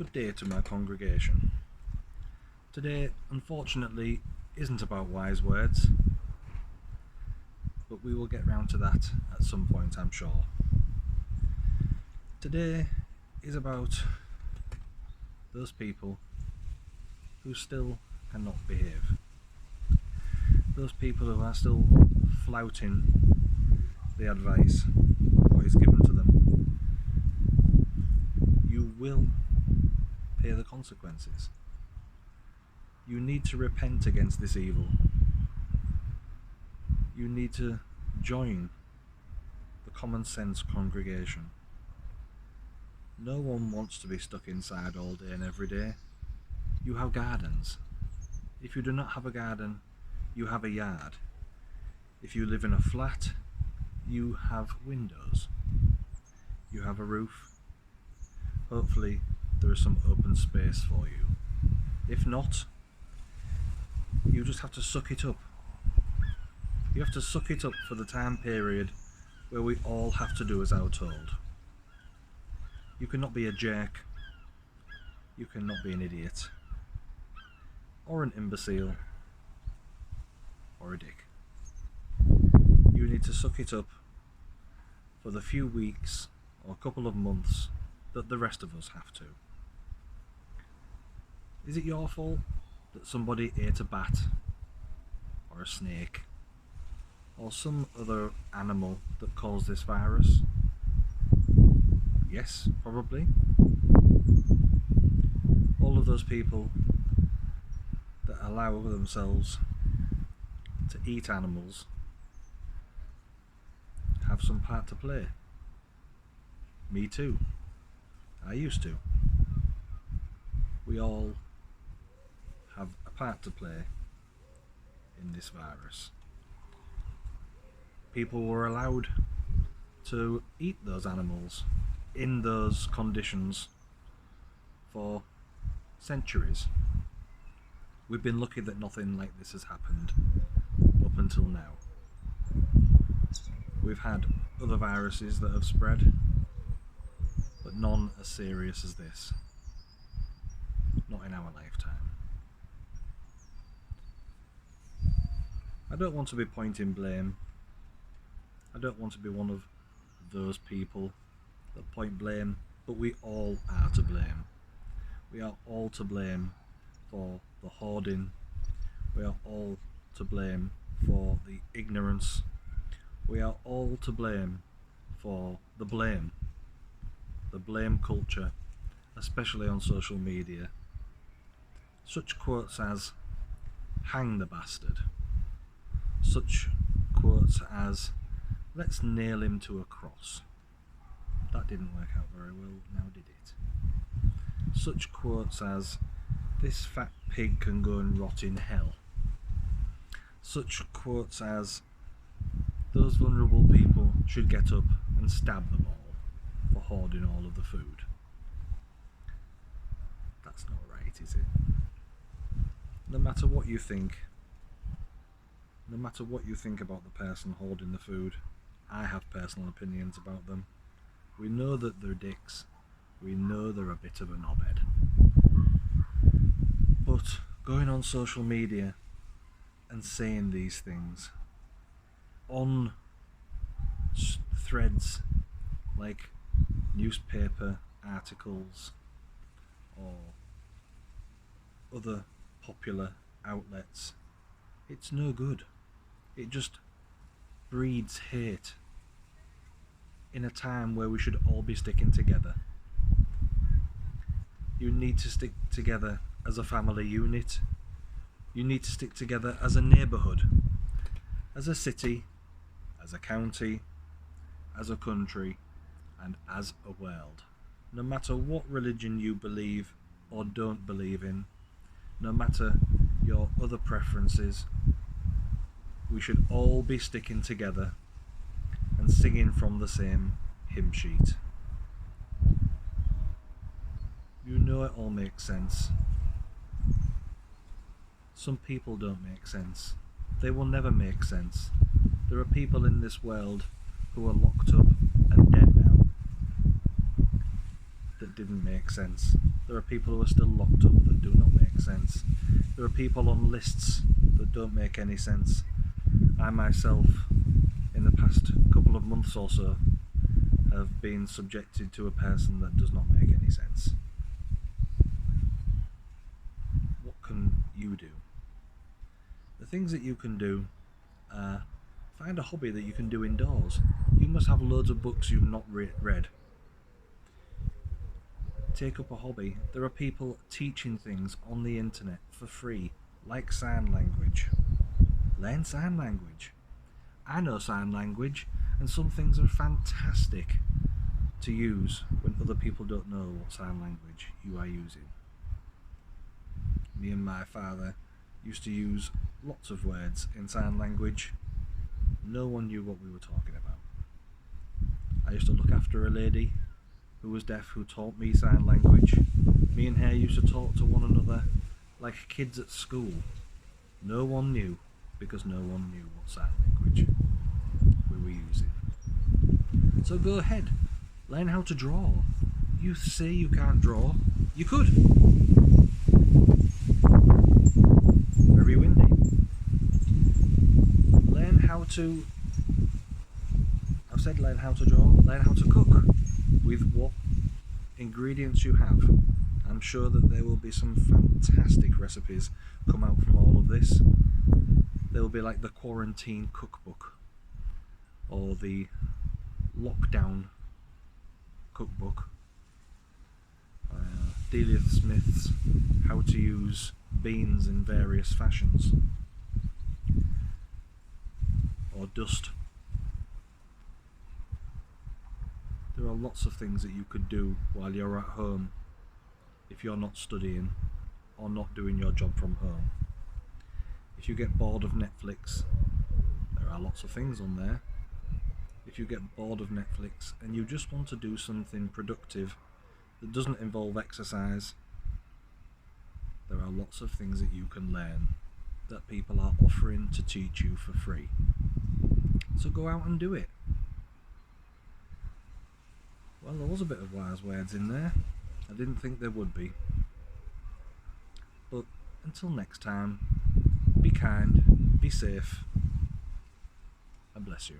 Good day to my congregation. Today, unfortunately, isn't about wise words, but we will get round to that at some point, I'm sure. Today is about those people who still cannot behave. Those people who are still flouting the advice what is given to them. You will pay the consequences. You need to repent against this evil. You need to join the common sense congregation. No one wants to be stuck inside all day and every day. You have gardens. If you do not have a garden, you have a yard. If you live in a flat, you have windows. You have a roof. Hopefully, there is some open space for you. If not, you just have to suck it up. You have to suck it up for the time period where we all have to do as I'm told. You cannot be a jerk. You cannot be an idiot. Or an imbecile. Or a dick. You need to suck it up for the few weeks or couple of months that the rest of us have to. Is it your fault that somebody ate a bat, or a snake, or some other animal that caused this virus? Yes, probably. All of those people that allow themselves to eat animals have some part to play. Me too. I used to. We all have a part to play in this virus. People were allowed to eat those animals in those conditions for centuries. We've been lucky that nothing like this has happened up until now. We've had other viruses that have spread, but none as serious as this. Not in our lifetime. I don't want to be pointing blame. I don't want to be one of those people that point blame, but we all are to blame. We are all to blame for the hoarding. We are all to blame for the ignorance. We are all to blame for the blame culture, especially on social media. Such quotes as, "Hang the bastard." Such quotes as, "Let's nail him to a cross." That didn't work out very well, now did it? Such quotes as, "This fat pig can go and rot in hell." Such quotes as, "Those vulnerable people should get up and stab them all for hoarding all of the food." That's not right, is it? No matter what you think, no matter what you think about the person hoarding the food, I have personal opinions about them. We know that they're dicks. We know they're a bit of a knobhead. But going on social media and saying these things on threads like newspaper articles or other popular outlets, it's no good. It just breeds hate in a time where we should all be sticking together. You need to stick together as a family unit. You need to stick together as a neighbourhood, as a city, as a county, as a country, and as a world. No matter what religion you believe or don't believe in, no matter your other preferences, we should all be sticking together and singing from the same hymn sheet. You know it all makes sense. Some people don't make sense. They will never make sense. There are people in this world who are locked up and dead now that didn't make sense. There are people who are still locked up that do not make sense. There are people on lists that don't make any sense. I myself, in the past couple of months or so, have been subjected to a person that does not make any sense. What can you do? The things that you can do are find a hobby that you can do indoors. You must have loads of books you've not read. Take up a hobby. There are people teaching things on the internet for free, like sign language. Learn sign language. I know sign language, and some things are fantastic to use when other people don't know what sign language you are using. Me and my father used to use lots of words in sign language. No one knew what we were talking about. I used to look after a lady who was deaf who taught me sign language. Me and her used to talk to one another like kids at school. No one knew because no one knew what sign language we were using. So go ahead, learn how to draw. You say you can't draw, you could. Very windy. Learn how to learn how to draw, learn how to cook with what ingredients you have. I'm sure that there will be some fantastic recipes come out from all of this. There will be like the quarantine cookbook or the lockdown cookbook. Delia Smith's how to use beans in various fashions, or dust. There are lots of things that you could do while you're at home if you're not studying or not doing your job from home. If you get bored of Netflix, there are lots of things on there. If you get bored of Netflix and you just want to do something productive that doesn't involve exercise, there are lots of things that you can learn that people are offering to teach you for free. So go out and do it. Well, there was a bit of wise words in there. I didn't think there would be. But until next time, be kind, be safe, and bless you.